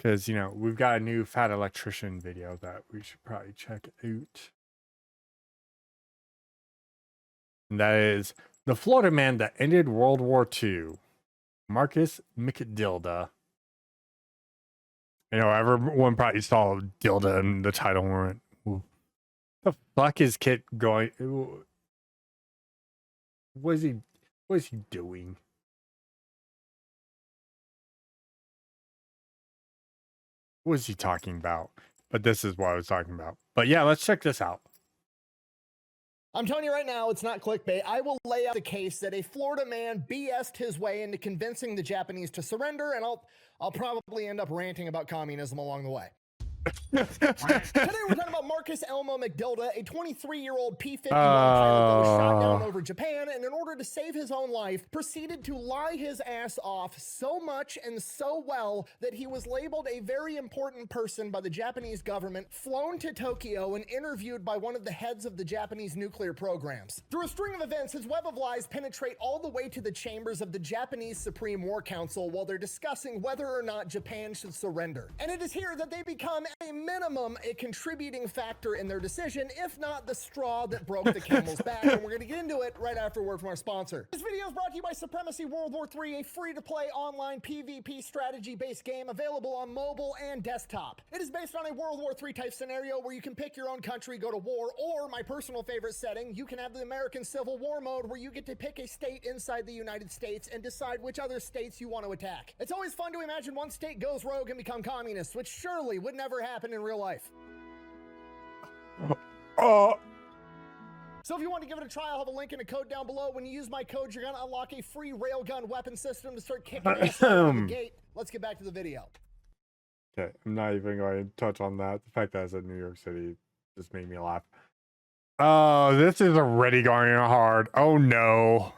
because, you know, we've got a new Fat Electrician video that we should probably check out. And that is the Florida man that ended World War II, Marcus McDilda. You know, everyone probably saw Dilda in the title and went, "What the fuck is Kit going? What is he doing?" What is he talking about? But this is what I was talking about. But yeah, let's check this out. I'm telling you right now, it's not clickbait. I will lay out the case that a Florida man BS'd his way into convincing the Japanese to surrender, and I'll probably end up ranting about communism along the way. Today we're talking about Marcus Elmo McDilda, a 23-year-old P-51 pilot that was shot down over Japan, and in order to save his own life, proceeded to lie his ass off so much and so well that he was labeled a very important person by the Japanese government, flown to Tokyo, and interviewed by one of the heads of the Japanese nuclear programs. Through a string of events, his web of lies penetrate all the way to the chambers of the Japanese Supreme War Council while they're discussing whether or not Japan should surrender. And it is here that they become a minimum a contributing factor in their decision, if not the straw that broke the camel's back, and we're going to get into it right after a word from our sponsor. This video is brought to you by Supremacy World War III, a free-to-play online PvP strategy-based game available on mobile and desktop. It is based on a World War III type scenario where you can pick your own country, go to war, or my personal favorite setting, you can have the American Civil War mode where you get to pick a state inside the United States and decide which other states you want to attack. It's always fun to imagine one state goes rogue and become communist, which surely would never happen in real life. So if you want to give it a try, I'll have a link and a code down below. When you use my code, you're going to unlock a free railgun weapon system to start kicking ass out of the gate. Let's get back to the video. Okay, I'm not even going to touch on that. The fact that it's in New York City just made me laugh. Oh, this is already going hard. Oh no.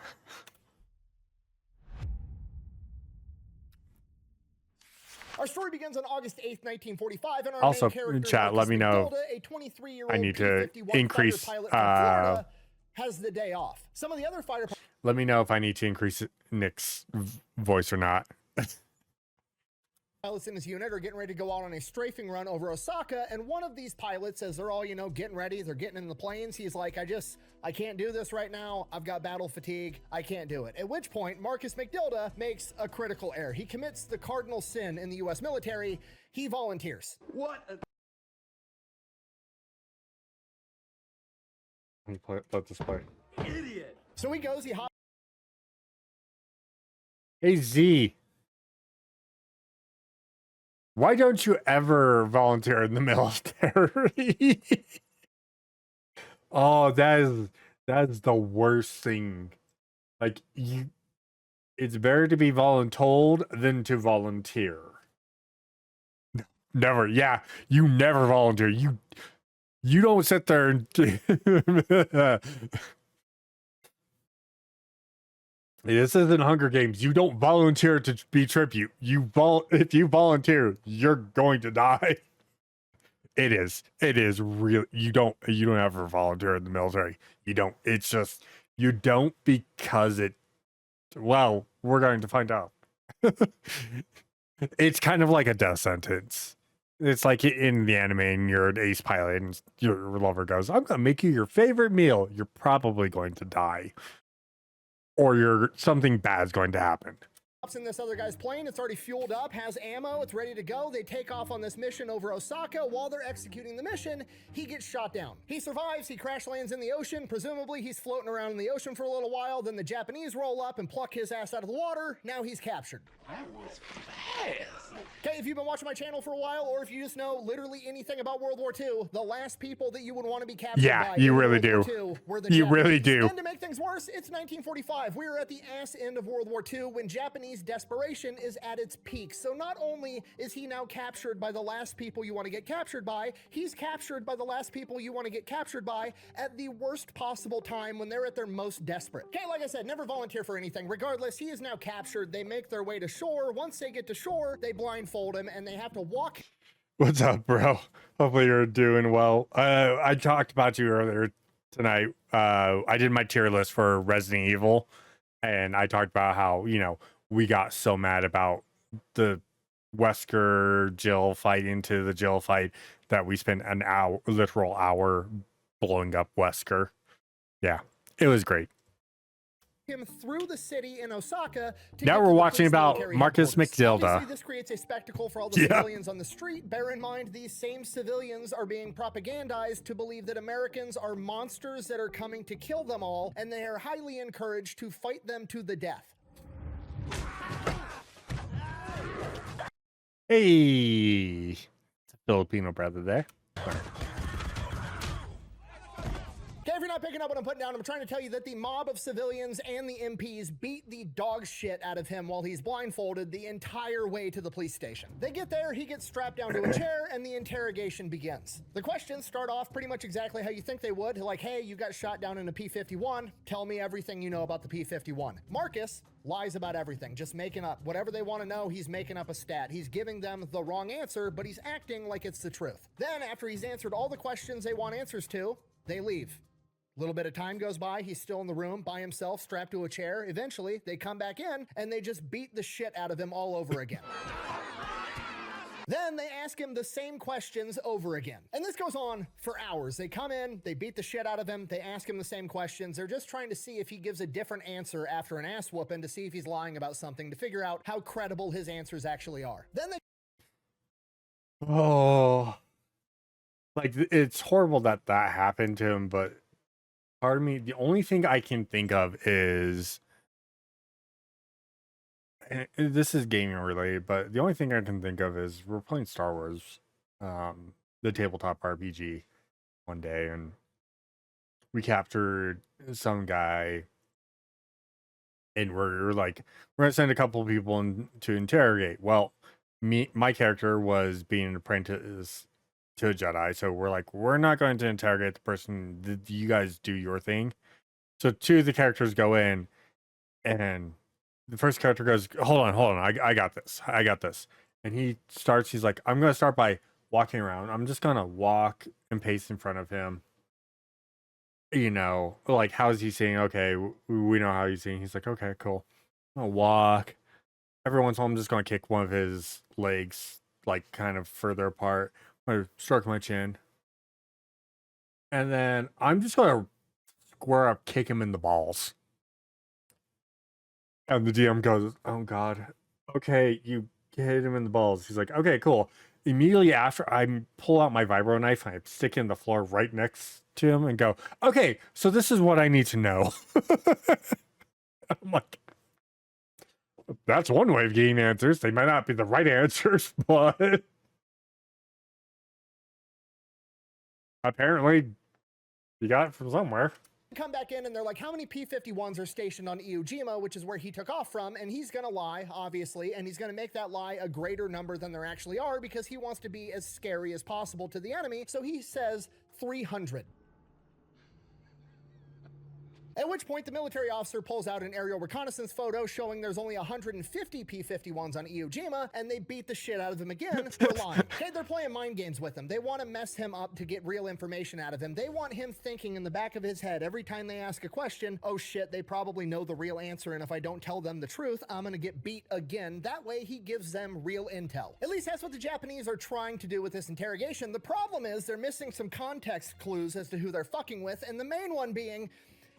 Our story begins on August 8th, 1945, and our Also, main character, in chat, let me know. McDilda, a 23-year-old I need to P-51 increase, fighter pilot from Florida, has the day off. Some of the other fighter let me know if I need to increase Nick's voice or not. pilots in his unit are getting ready to go out on a strafing run over Osaka, and one of these pilots, as they're all, you know, getting ready, they're getting in the planes, he's like, I can't do this right now. I've got battle fatigue. I can't do it. At which point, Marcus McDilda makes a critical error. He commits the cardinal sin in the U.S. military. He volunteers. Let this play. Idiot. So he goes, he hops. Hey, Z. Why don't you ever volunteer in the military? Oh, that is the worst thing. Like, it's better to be voluntold than to volunteer. Never. Yeah, you never volunteer. You don't sit there and this isn't Hunger Games. You don't volunteer to be tribute. If you volunteer, you're going to die. It is real. You don't ever volunteer in the military. You don't. It's just, you don't because well, we're going to find out. It's kind of like a death sentence. It's like in the anime, and you're an ace pilot, and your lover goes, "I'm going to make you your favorite meal." You're probably going to die. Or something bad's going to happen. In this other guy's plane, it's already fueled up, has ammo, it's ready to go. They take off on this mission over Osaka. While they're executing the mission, he gets shot down. He survives, he crash lands in the ocean. Presumably, he's floating around in the ocean for a little while. Then the Japanese roll up and pluck his ass out of the water. Now he's captured. That was fast. Okay, if you've been watching my channel for a while, or if you just know literally anything about World War II, the last people that you would want to be captured by you really World do. War II were the you Japanese. really do. And to make things worse, it's 1945. We are at the ass end of World War II when Japanese desperation is at its peak. So not only is he now captured by the last people you want to get captured by, he's captured by the last people you want to get captured by at the worst possible time when they're at their most desperate. Okay, like I said, never volunteer for anything. Regardless, he is now captured. They make their way to shore. Once they get to shore, they blindfold him and they have to walk. What's up, bro? Hopefully you're doing well. I talked about you earlier tonight. I did my tier list for Resident Evil, and I talked about how, you know, we got so mad about the Wesker Jill fight into the Jill fight that we spent an hour, literal hour, blowing up Wesker. Yeah, it was great. Him through the city in Osaka to Now get we're to the watching police about military Marcus headquarters. McDilda. Obviously, this creates a spectacle for all the civilians on the street. Bear in mind, these same civilians are being propagandized to believe that Americans are monsters that are coming to kill them all, and they are highly encouraged to fight them to the death. Hey, it's a Filipino brother there. Okay, if you're not picking up what I'm putting down, I'm trying to tell you that the mob of civilians and the MPs beat the dog shit out of him while he's blindfolded the entire way to the police station. They get there, he gets strapped down to a chair, and the interrogation begins. The questions start off pretty much exactly how you think they would. Like, hey, you got shot down in a P-51. Tell me everything you know about the P-51. Marcus lies about everything, just making up. Whatever they want to know, he's making up a stat. He's giving them the wrong answer, but he's acting like it's the truth. Then, after he's answered all the questions they want answers to, they leave. A little bit of time goes by, he's still in the room by himself, strapped to a chair. Eventually, they come back in, and they just beat the shit out of him all over again. Then they ask him the same questions over again. And this goes on for hours. They come in, they beat the shit out of him, they ask him the same questions. They're just trying to see if he gives a different answer after an ass whooping, to see if he's lying about something, to figure out how credible his answers actually are. Then they Like, it's horrible that that happened to him, but part of me, the only thing I can think of is, and this is gaming related, but the only thing I can think of is we're playing Star Wars, the tabletop RPG one day, and we captured some guy, and we're like, we're gonna send a couple of people in to interrogate. Well, my character was being an apprentice to a Jedi, so we're like, we're not going to interrogate the person. You guys do your thing. So two of the characters go in, and the first character goes, hold on, I got this, and he's like, I'm gonna start by walking around. I'm just gonna walk and pace in front of him, you know, like, how's he seeing? Okay, we know how he's seeing. He's like, okay, cool. I'm gonna walk. Every once in a while, I'm just gonna kick one of his legs, like, kind of further apart. I'm gonna stroke my chin, and then I'm just gonna square up, kick him in the balls. And the DM goes, oh god, okay, you hit him in the balls. He's like, okay, cool. Immediately after, I pull out my vibro knife and I stick it in the floor right next to him and go, okay, so this is what I need to know. I'm like, that's one way of getting answers. They might not be the right answers, but apparently you got it from somewhere. come back in and they're like, how many P-51s are stationed on Iwo Jima, which is where he took off from? And he's gonna lie, obviously, and he's gonna make that lie a greater number than there actually are, because he wants to be as scary as possible to the enemy. So he says 300. At which point, the military officer pulls out an aerial reconnaissance photo showing there's only 150 P-51s on Iwo Jima, and they beat the shit out of him again for lying. Okay, they're playing mind games with him. They want to mess him up to get real information out of him. They want him thinking in the back of his head every time they ask a question, oh shit, they probably know the real answer, and if I don't tell them the truth, I'm gonna get beat again. That way, he gives them real intel. At least that's what the Japanese are trying to do with this interrogation. The problem is they're missing some context clues as to who they're fucking with, and the main one being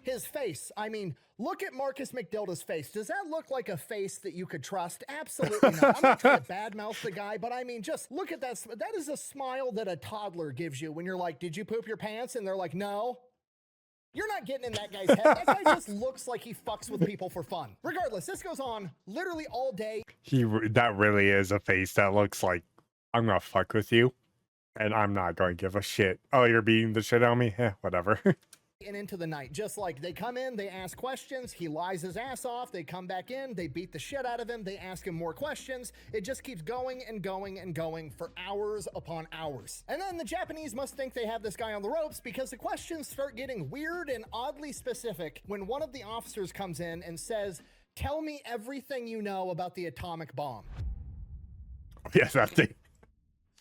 his face. I mean, look at Marcus McDilda's face. Does that look like a face that you could trust? Absolutely not. I'm not trying to badmouth the guy, but I mean, just look at that. That is a smile that a toddler gives you when you're like, did you poop your pants? And they're like, no. You're not getting in that guy's head. That guy just looks like he fucks with people for fun. Regardless, this goes on literally all day. That really is a face that looks like, I'm gonna fuck with you, and I'm not going to give a shit. Oh, you're beating the shit out of me? Whatever. And into the night, just like they come in, they ask questions, he lies his ass off, they come back in, they beat the shit out of him, they ask him more questions. It just keeps going and going and going for hours upon hours. And then the Japanese must think they have this guy on the ropes, because the questions start getting weird and oddly specific when one of the officers comes in and says, tell me everything you know about the atomic bomb. Yes, that thing.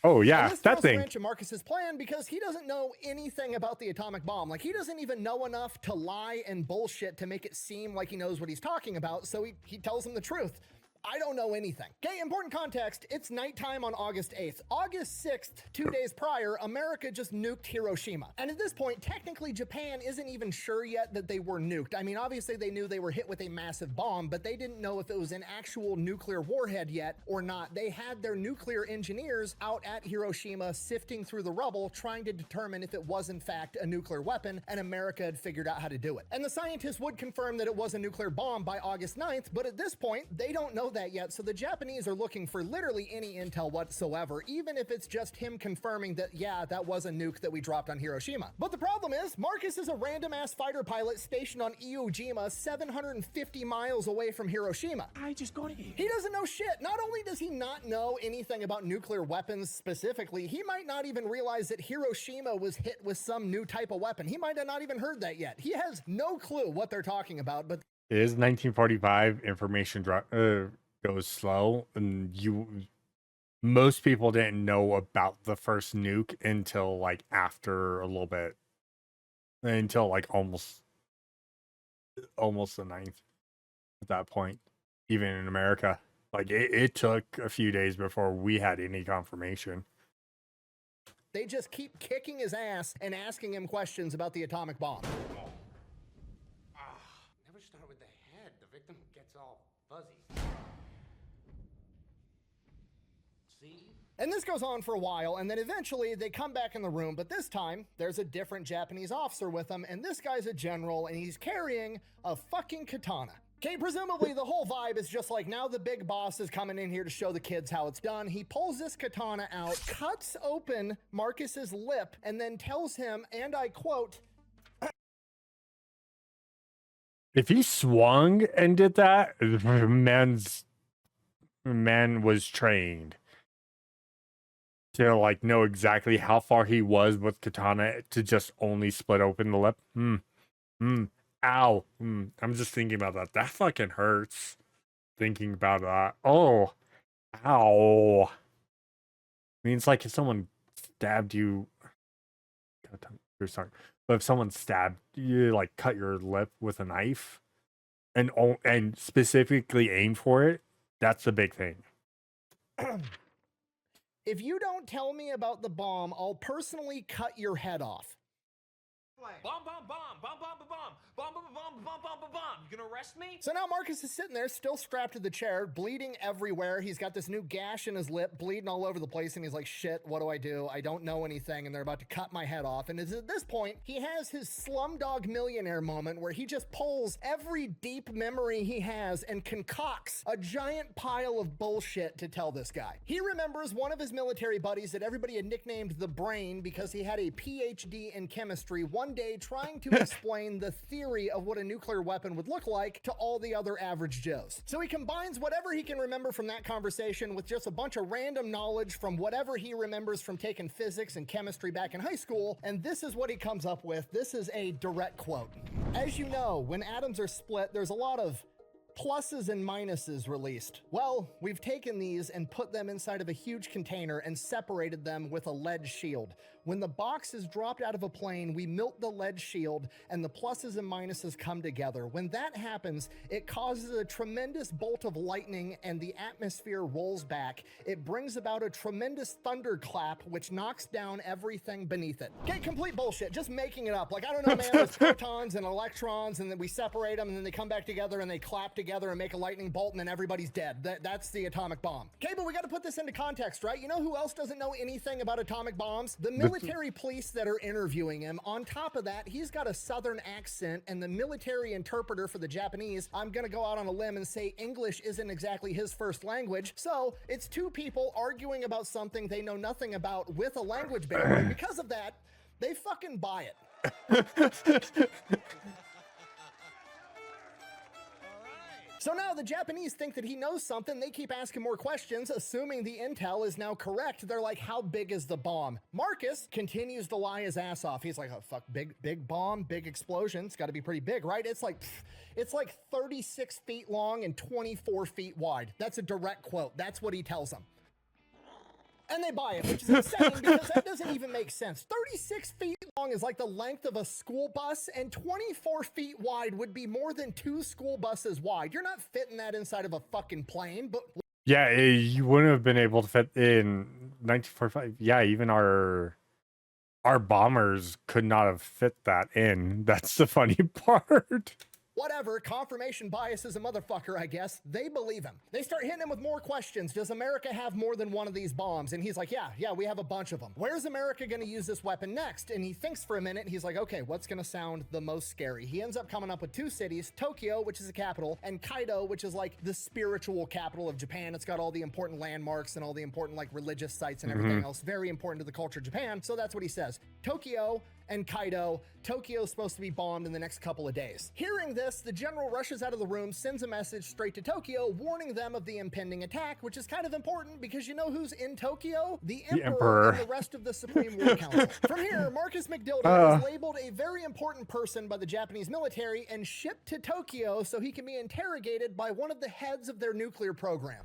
Oh yeah, that thing. This throws Marcus's plan, because he doesn't know anything about the atomic bomb. Like, he doesn't even know enough to lie and bullshit to make it seem like he knows what he's talking about. So he tells him the truth. I don't know anything. Okay, important context. It's nighttime on August 8th. August 6th, 2 days prior, America just nuked Hiroshima. And at this point, technically Japan isn't even sure yet that they were nuked. I mean, obviously they knew they were hit with a massive bomb, but they didn't know if it was an actual nuclear warhead yet or not. They had their nuclear engineers out at Hiroshima sifting through the rubble, trying to determine if it was in fact a nuclear weapon, and America had figured out how to do it. And the scientists would confirm that it was a nuclear bomb by August 9th, but at this point, they don't know that yet, so the Japanese are looking for literally any intel whatsoever, even if it's just him confirming that, yeah, that was a nuke that we dropped on Hiroshima. But the problem is, Marcus is a random-ass fighter pilot stationed on Iwo Jima, 750 miles away from Hiroshima. I just got here. He doesn't know shit. Not only does he not know anything about nuclear weapons specifically, he might not even realize that Hiroshima was hit with some new type of weapon. He might have not even heard that yet. He has no clue what they're talking about, but It is 1945. Information goes slow, and most people didn't know about the first nuke until like after a little bit, until like almost the 9th. At that point, even in America, like it took a few days before we had any confirmation. they just keep kicking his ass and asking him questions about the atomic bomb. Never start with the head. The victim gets all fuzzy. See? And this goes on for a while, and then eventually they come back in the room, but this time there's a different Japanese officer with them, and this guy's a general, and he's carrying a fucking katana. Okay, presumably the whole vibe is just like, now the big boss is coming in here to show the kids how it's done. He pulls this katana out, cuts open Marcus's lip, and then tells him, and I quote, If he swung and did that, man was trained to like know exactly how far he was with katana to just only split open the lip. Ow. I'm just thinking about that. That fucking hurts. Thinking about that. Oh. Ow. Means like if someone stabbed you. You're sorry. But if someone stabbed you, like cut your lip with a knife and specifically aim for it, that's the big thing. if you don't tell me about the bomb, I'll personally cut your head off. Bomb, bomb, bomb, bomb, bomb, bomb, bomb, bomb, bomb, bomb, bomb, bomb, bomb, bomb. You gonna arrest me? So now Marcus is sitting there, still strapped to the chair, bleeding everywhere. He's got this new gash in his lip, bleeding all over the place, and he's like, shit, what do? I don't know anything, and they're about to cut my head off. And at this point, he has his Slumdog Millionaire moment where he just pulls every deep memory he has and concocts a giant pile of bullshit to tell this guy. He remembers one of his military buddies that everybody had nicknamed the Brain because he had a PhD in chemistry one day trying to explain the theory of what a nuclear weapon would look like to all the other average Joes. So he combines whatever he can remember from that conversation with just a bunch of random knowledge from whatever he remembers from taking physics and chemistry back in high school, and this is what he comes up with. This is a direct quote. As you know, when atoms are split, there's a lot of pluses and minuses released. Well, we've taken these and put them inside of a huge container and separated them with a lead shield. When the box is dropped out of a plane, we melt the lead shield and the pluses and minuses come together. When that happens, it causes a tremendous bolt of lightning and the atmosphere rolls back. It brings about a tremendous thunderclap which knocks down everything beneath it. Okay, complete bullshit, just making it up. Like, I don't know, man, there's protons and electrons and then we separate them and then they come back together and they clap together and make a lightning bolt and then everybody's dead. That's the atomic bomb. Okay, but we gotta put this into context, right? You know who else doesn't know anything about atomic bombs? The military police that are interviewing him. On top of that, he's got a southern accent, and the military interpreter for the Japanese, I'm gonna go out on a limb and say English isn't exactly his first language. So it's two people arguing about something they know nothing about with a language barrier. Because of that, they fucking buy it. So now the Japanese think that he knows something. They keep asking more questions, assuming the intel is now correct. They're like, how big is the bomb? Marcus continues to lie his ass off. He's like, oh, fuck, big bomb, big explosion. It's got to be pretty big, right? It's like 36 feet long and 24 feet wide. That's a direct quote. That's what he tells them. And they buy it, which is insane because that doesn't even make sense. 36 feet long is like the length of a school bus, and 24 feet wide would be more than 2 school buses wide. You're not fitting that inside of a fucking plane, but... Yeah, you wouldn't have been able to fit in 1945. Yeah, even our bombers could not have fit that in. That's the funny part. Whatever, confirmation bias is a motherfucker, I guess. They believe him. They start hitting him with more questions. Does America have more than one of these bombs? And he's like, yeah, we have a bunch of them. Where's America gonna use this weapon next? And he thinks for a minute, and he's like, okay, what's gonna sound the most scary? He ends up coming up with 2 cities, Tokyo, which is the capital, and Kaido, which is like the spiritual capital of Japan. It's got all the important landmarks and all the important like religious sites and everything else. Very important to the culture of Japan. So that's what he says. Tokyo and Kaido. Tokyo's supposed to be bombed in the next couple of days. Hearing this, the general rushes out of the room, sends a message straight to Tokyo, warning them of the impending attack, which is kind of important because you know who's in Tokyo? The Emperor and the rest of the Supreme War Council. From here, Marcus McDilda is labeled a very important person by the Japanese military and shipped to Tokyo so he can be interrogated by one of the heads of their nuclear program.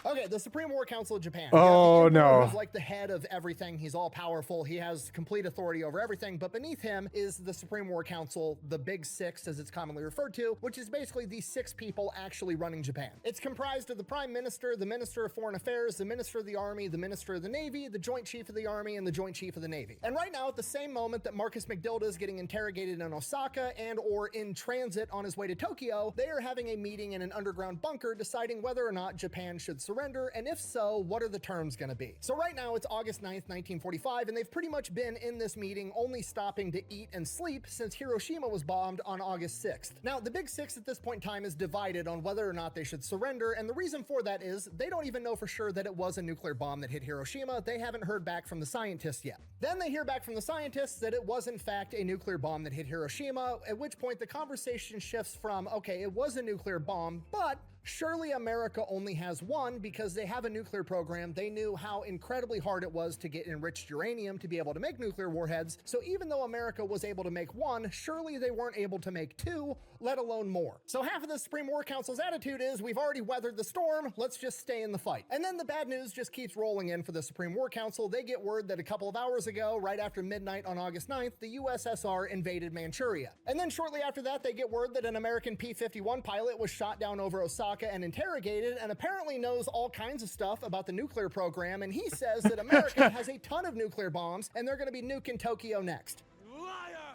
Okay, the Supreme War Council of Japan. Oh, no. He's like the head of everything. He's all powerful. He has complete authority over everything. But beneath him is the Supreme War Council, the Big Six, as it's commonly referred to, which is basically the 6 people actually running Japan. It's comprised of the Prime Minister, the Minister of Foreign Affairs, the Minister of the Army, the Minister of the Navy, the Joint Chief of the Army, and the Joint Chief of the Navy. And right now, at the same moment that Marcus McDilda is getting interrogated in Osaka and or in transit on his way to Tokyo, they are having a meeting in an underground bunker deciding whether or not Japan should surrender, and if so, what are the terms going to be? So right now it's August 9th, 1945, and they've pretty much been in this meeting only stopping to eat and sleep since Hiroshima was bombed on August 6th. Now, the Big Six at this point in time is divided on whether or not they should surrender, and the reason for that is they don't even know for sure that it was a nuclear bomb that hit Hiroshima. They haven't heard back from the scientists yet. Then they hear back from the scientists that it was in fact a nuclear bomb that hit Hiroshima, at which point the conversation shifts from, okay, it was a nuclear bomb, but surely America only has one because they have a nuclear program. They knew how incredibly hard it was to get enriched uranium to be able to make nuclear warheads. So even though America was able to make 1, surely they weren't able to make 2, let alone more. So half of the Supreme War Council's attitude is, we've already weathered the storm, let's just stay in the fight. And then the bad news just keeps rolling in for the Supreme War Council. They get word that a couple of hours ago, right after midnight on August 9th, the USSR invaded Manchuria. And then shortly after that, they get word that an American P-51 pilot was shot down over Osaka and interrogated, and apparently knows all kinds of stuff about the nuclear program, and he says that America has a ton of nuclear bombs and they're going to be nuking Tokyo next.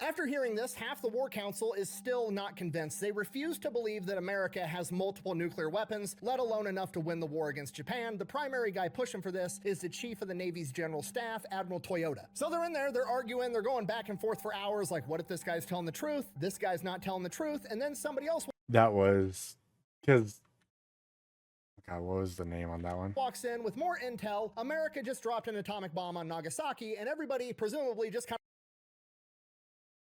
After hearing this, half the War Council is still not convinced. They refuse to believe that America has multiple nuclear weapons, let alone enough to win the war against Japan. The primary guy pushing for this is the Chief of the Navy's General Staff, Admiral Toyota. So they're in there, they're arguing, they're going back and forth for hours, like, what if this guy's telling the truth? This guy's not telling the truth, and then somebody else That was because... God, what was the name on that one? walks in with more intel. America just dropped an atomic bomb on Nagasaki, and everybody presumably just kind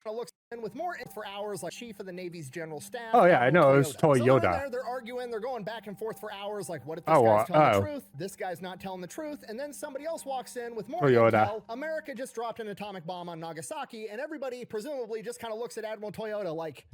of looks in with more for hours, like Chief of the Navy's General Staff. Oh yeah, I know, it was So they're in Toyota. there, they're arguing, they're going back and forth for hours, like, what if this guy's telling the truth? This guy's not telling the truth. And then somebody else walks in with more intel. America just dropped an atomic bomb on Nagasaki, and everybody presumably just kind of looks at Admiral Toyota like,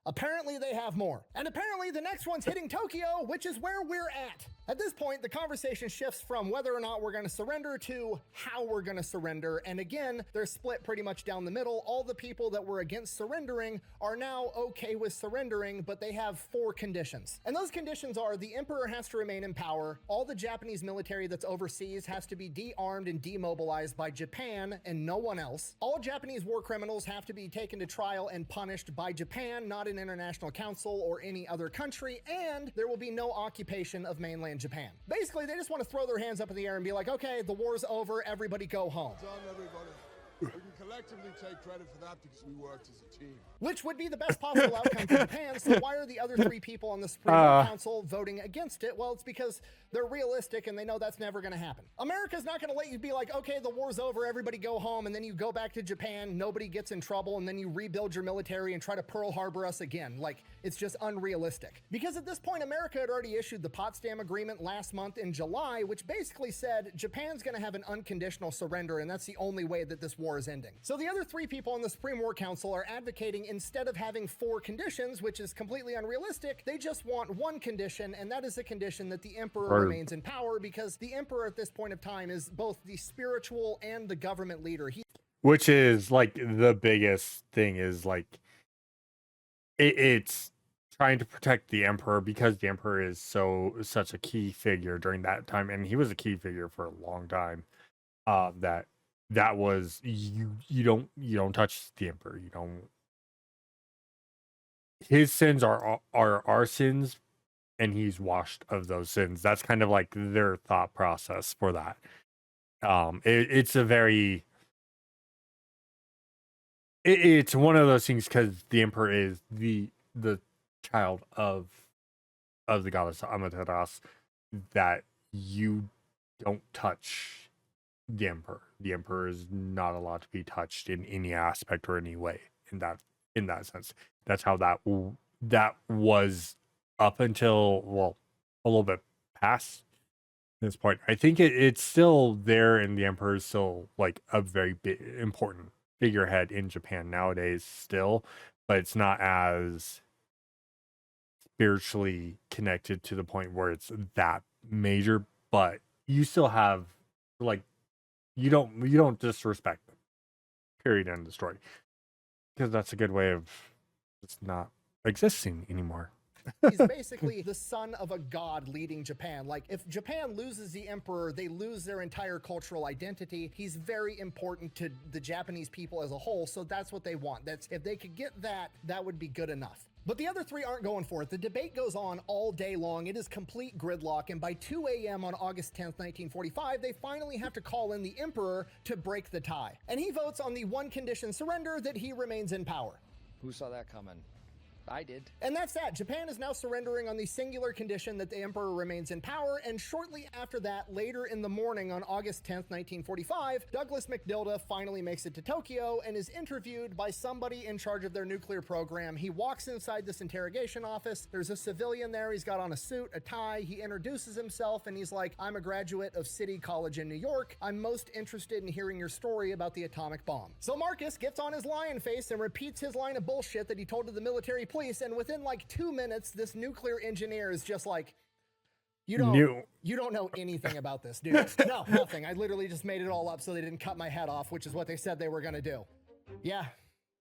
apparently they have more. And apparently the next one's hitting Tokyo, which is where we're at. At this point, the conversation shifts from whether or not we're going to surrender to how we're going to surrender. And again, they're split pretty much down the middle. All the people that were against surrendering are now okay with surrendering, but they have 4 conditions. And those conditions are: the emperor has to remain in power, all the Japanese military that's overseas has to be de-armed and demobilized by Japan and no one else. All Japanese war criminals have to be taken to trial and punished by Japan, not an international council or any other country, and there will be no occupation of mainland Japan. Basically, they just want to throw their hands up in the air and be like, okay, the war's over, everybody go home. Done, everybody. We can collectively take credit for that because we worked as a team. Which would be the best possible outcome for Japan, so why are the other 3 people on the Supreme Court Council voting against it? Well, it's because they're realistic and they know that's never going to happen. America's not going to let you be like, okay, the war's over, everybody go home, and then you go back to Japan, nobody gets in trouble, and then you rebuild your military and try to Pearl Harbor us again. Like, It's just unrealistic. Because at this point, America had already issued the Potsdam Agreement last month in July, which basically said Japan's going to have an unconditional surrender, and that's the only way that this war is ending. So the other three people on the Supreme War Council are advocating, instead of having 4 conditions, which is completely unrealistic, they just want one condition, and that is a condition that the emperor remains in power, because the emperor at this point of time is both the spiritual and the government leader. Which is like the biggest thing is like it's trying to protect the emperor, because the emperor is such a key figure during that time, and he was a key figure for a long time. That was you don't touch the emperor. You don't. His sins are our sins, and he's washed of those sins. That's kind of like their thought process for that. It's a very it's one of those things, because the emperor is the child of the goddess Amaterasu, that you don't touch the emperor. The emperor is not allowed to be touched in any aspect or any way in that sense. That's how that was up until, well, a little bit past this point. I think it's still there, and the emperor is still like a very big important figurehead in Japan nowadays still, but it's not as spiritually connected to the point where it's that major. But you still have, like, you don't disrespect them, period, end of story, because that's a good way of just not existing anymore. He's basically the son of a god leading Japan. Like, if Japan loses the emperor, they lose their entire cultural identity. He's very important to the Japanese people as a whole, so that's what they want. If they could get that, that would be good enough. But the other three aren't going for it. The debate goes on all day long. It is complete gridlock, and by 2 a.m. on August 10th, 1945, they finally have to call in the emperor to break the tie. And he votes on the one condition surrender, that he remains in power. Who saw that coming? I did. And that's that. Japan is now surrendering on the singular condition that the emperor remains in power, and shortly after that, later in the morning on August 10th, 1945, Douglas McDilda finally makes it to Tokyo and is interviewed by somebody in charge of their nuclear program. He walks inside this interrogation office. There's a civilian there. He's got on a suit, a tie. He introduces himself, and he's like, "I'm a graduate of City College in New York. I'm most interested in hearing your story about the atomic bomb." So Marcus gets on his lion face and repeats his line of bullshit that he told to the military police, and within like 2 minutes, this nuclear engineer is just like, you don't know anything about this, dude. No, nothing. I literally just made it all up so they didn't cut my head off, which is what they said they were gonna do.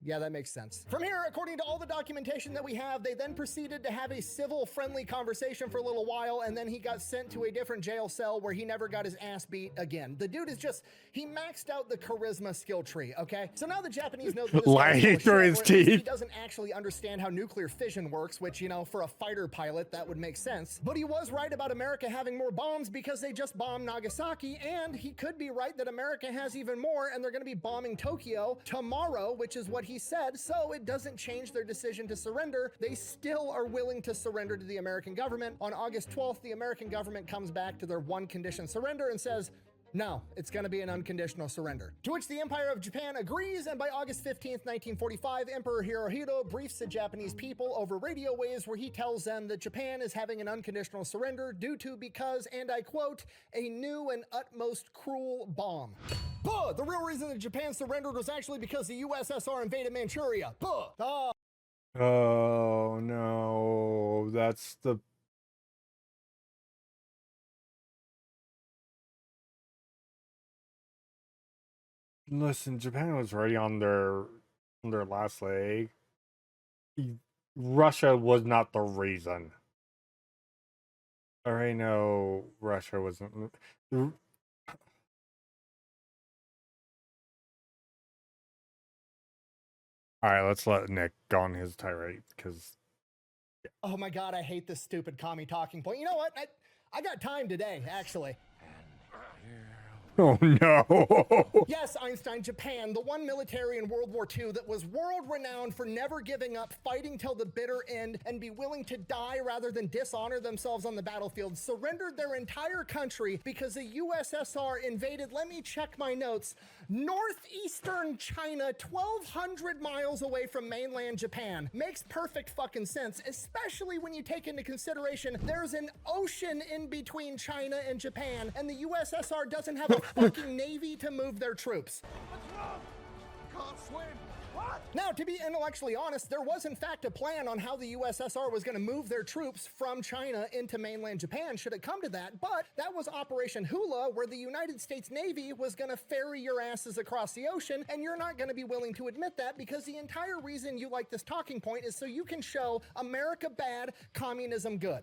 Yeah, that makes sense. From here, according to all the documentation that we have, they then proceeded to have a civil, friendly conversation for a little while, and then he got sent to a different jail cell where he never got his ass beat again. The dude is just, he maxed out the charisma skill tree, okay? So now the Japanese know that this lying through his teeth. He doesn't actually understand how nuclear fission works, which, you know, for a fighter pilot, that would make sense. But he was right about America having more bombs because they just bombed Nagasaki, and he could be right that America has even more, and they're gonna be bombing Tokyo tomorrow, which is what he said, so it doesn't change their decision to surrender. They still are willing to surrender to the American government. On August 12th, the American government comes back to their one condition surrender and says, no, it's going to be an unconditional surrender. To which the Empire of Japan agrees, and by August 15th, 1945, Emperor Hirohito briefs the Japanese people over radio waves where he tells them that Japan is having an unconditional surrender because, and I quote, a new and utmost cruel bomb. Buh! The real reason that Japan surrendered was actually because the USSR invaded Manchuria. Buh! Oh no, that's the... Listen, Japan was already on their last leg. Russia was not the reason. I already know Russia wasn't. All right, let's let Nick go on his tirade, because... Oh my god, I hate this stupid commie talking point. You know what? I got time today, actually. Oh no. Yes, Einstein, Japan, the one military in World War II that was world renowned for never giving up, fighting till the bitter end, and be willing to die rather than dishonor themselves on the battlefield, surrendered their entire country because the USSR invaded, let me check my notes, northeastern China, 1,200 miles away from mainland Japan. Makes perfect fucking sense, especially when you take into consideration there's an ocean in between China and Japan, and the USSR doesn't have a fucking navy to move their troops. What's wrong? Can't swim. What? Now, to be intellectually honest, there was in fact a plan on how the USSR was going to move their troops from China into mainland Japan should it come to that, but that was Operation Hula, where the United States Navy was going to ferry your asses across the ocean, and you're not going to be willing to admit that because the entire reason you like this talking point is so you can show America bad, communism good.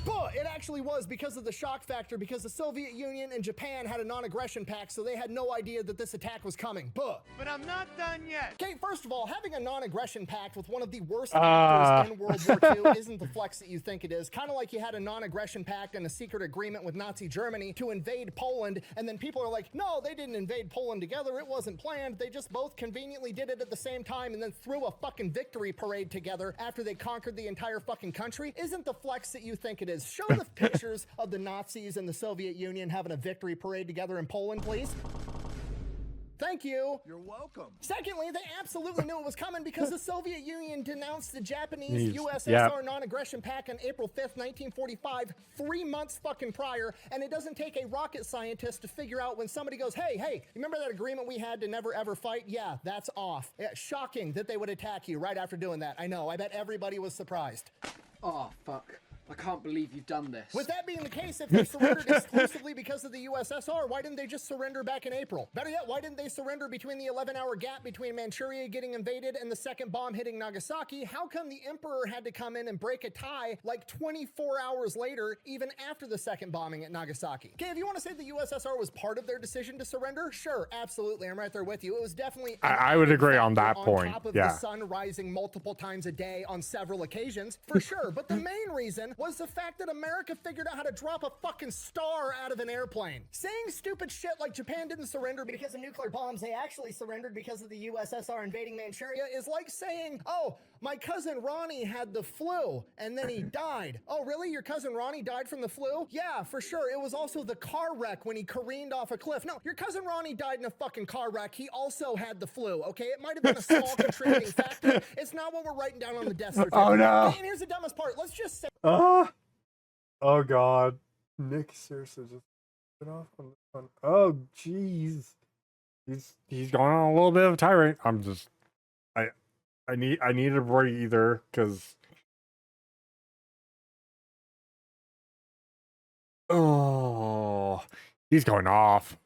But it actually was because of the shock factor, because the Soviet Union and Japan had a non-aggression pact, so they had no idea that this attack was coming. But I'm not done yet. okay, first of all, having a non-aggression pact with one of the worst actors in World War II isn't the flex that you think it is. Kind of like you had a non-aggression pact and a secret agreement with Nazi Germany to invade Poland, and then people are like, no, they didn't invade Poland together. It wasn't planned. They just both conveniently did it at the same time and then threw a fucking victory parade together after they conquered the entire fucking country. Isn't the flex that you think it is. Show the pictures of the Nazis and the Soviet Union having a victory parade together in Poland, please. Thank you. You're welcome. Secondly, they absolutely knew it was coming because the Soviet Union denounced the Japanese USSR Yep. non-aggression pact on April 5th, 1945, 3 months fucking prior, and it doesn't take a rocket scientist to figure out when somebody goes, hey, remember that agreement we had to never ever fight? Yeah, that's off. Yeah, shocking that they would attack you right after doing that. I know, I bet everybody was surprised. Oh, fuck. I can't believe you've done this. With that being the case, if they surrendered exclusively because of the USSR, why didn't they just surrender back in April? Better yet, why didn't they surrender between the 11-hour gap between Manchuria getting invaded and the second bomb hitting Nagasaki? How come the emperor had to come in and break a tie like 24 hours later, even after the second bombing at Nagasaki? Okay, if you want to say the USSR was part of their decision to surrender, sure, absolutely, I'm right there with you. It was definitely I would agree on that on point. top of Yeah. the sun rising multiple times a day on several occasions, for sure. But the main reason was the fact that America figured out how to drop a fucking star out of an airplane. Saying stupid shit like Japan didn't surrender because of nuclear bombs, they actually surrendered because of the USSR invading Manchuria, is like saying, oh, my cousin Ronnie had the flu and then he died. Oh, really? Your cousin Ronnie died from the flu? Yeah, for sure. It was also the car wreck when he careened off a cliff. No, your cousin Ronnie died in a fucking car wreck. He also had the flu, okay? It might have been a small contributing factor. It's not what we're writing down on the death certificate. Oh, no. And here's the dumbest part. Let's just say Oh god. Nick seriously just went off on this one. Oh jeez. He's going on a little bit of a tirade. I'm just I need a breather because oh he's going off.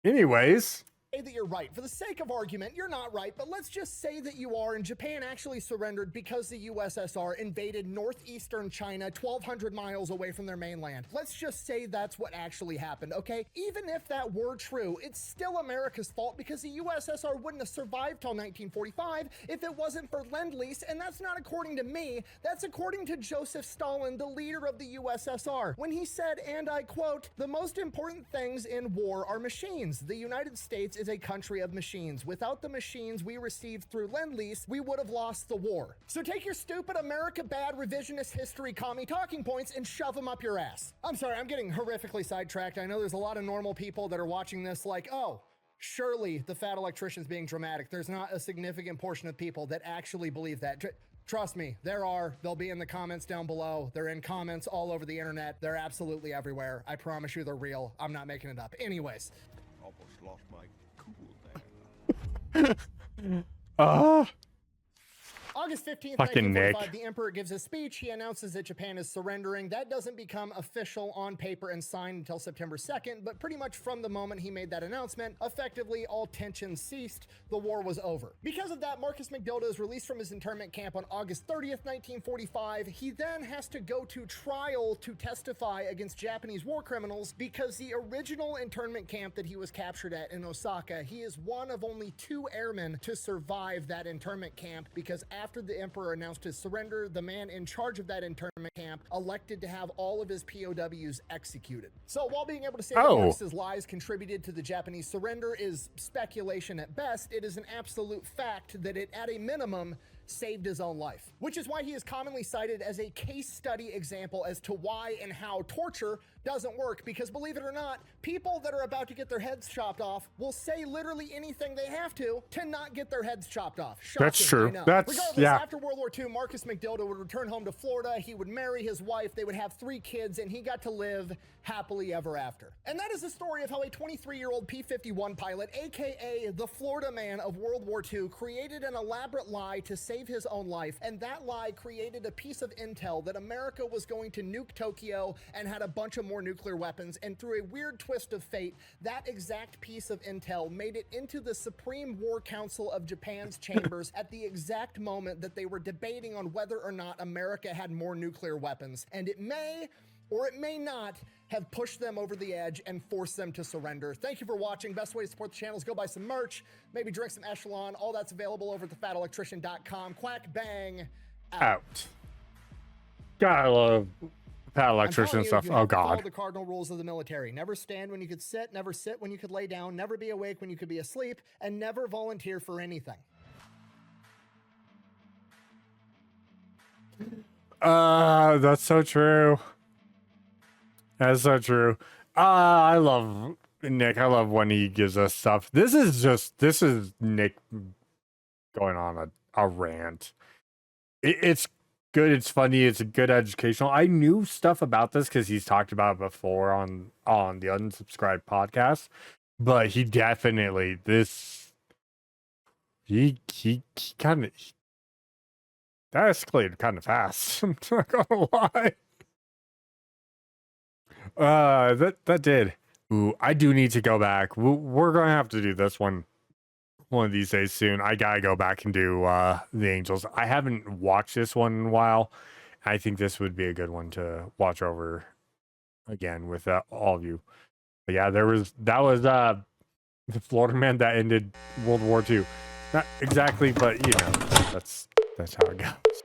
Anyways. that you're right. For the sake of argument, you're not right, but let's just say that you are, and Japan actually surrendered because the USSR invaded northeastern China 1,200 miles away from their mainland. Let's just say that's what actually happened, okay? Even if that were true, it's still America's fault because the USSR wouldn't have survived till 1945 if it wasn't for Lend-Lease, and that's not according to me, that's according to Joseph Stalin, the leader of the USSR, when he said, and I quote, "The most important things in war are machines. The United States is a country of machines. Without the machines we received through Lend-Lease, we would have lost the war." So take your stupid America bad revisionist history commie talking points and shove them up your ass. I'm sorry, I'm getting horrifically sidetracked. I know there's a lot of normal people that are watching this like, oh, surely the Fat Electrician's being dramatic. There's not a significant portion of people that actually believe that. Trust me, there are. They'll be in the comments down below. They're in comments all over the internet. They're absolutely everywhere. I promise you they're real. I'm not making it up. Anyways. Almost lost my cool there. August 15th, Fucking 1945, Nick. the Emperor gives a speech. He announces that Japan is surrendering. That doesn't become official on paper and signed until September 2nd, but pretty much from the moment he made that announcement, effectively all tensions ceased. The war was over. Because of that, Marcus McDilda is released from his internment camp on August 30th, 1945. He then has to go to trial to testify against Japanese war criminals because the original internment camp that he was captured at in Osaka, he is one of only 2 airmen to survive that internment camp because after the emperor announced his surrender, the man in charge of that internment camp elected to have all of his POWs executed. So while being able to say that Marcus's lies contributed to the Japanese surrender is speculation at best, it is an absolute fact that it, at a minimum, saved his own life, which is why he is commonly cited as a case study example as to why and how torture doesn't work, because believe it or not, people that are about to get their heads chopped off will say literally anything they have to not get their heads chopped off. Shocking, That's true. I know. That's, regardless, yeah. after World War II, Marcus McDilda would return home to Florida, he would marry his wife, they would have 3 kids, and he got to live happily ever after. And that is the story of how a 23-year-old P-51 pilot, aka the Florida man of World War II, created an elaborate lie to save his own life, and that lie created a piece of intel that America was going to nuke Tokyo and had a bunch of more nuclear weapons, and through a weird twist of fate, that exact piece of intel made it into the Supreme War Council of Japan's chambers at the exact moment that they were debating on whether or not America had more nuclear weapons, and it may or it may not have pushed them over the edge and forced them to surrender. Thank you for watching. Best way to support the channel is go buy some merch, maybe drink some Echelon. All that's available over at thefatelectrician.com. Quack bang out. God, I love Fat Electrician stuff. You Oh have to follow God. the cardinal rules of the military. Never stand when you could sit, never sit when you could lay down, never be awake when you could be asleep, and never volunteer for anything. That's so true. That's so true. I love Nick. I love when he gives us stuff. This is Nick going on a rant. It's good. It's funny. It's a good educational. I knew stuff about this because he's talked about it before on the Unsubscribed podcast, but he definitely he kind of that escalated kind of fast. I'm not gonna lie. That did. Ooh, I do need to go back. We're gonna have to do this one of these days soon. I gotta go back and do the Angels. I haven't watched this one in a while. I think this would be a good one to watch over again with all of you. But yeah, that was the Florida man that ended World War II. Not exactly, but you know, that's how it goes.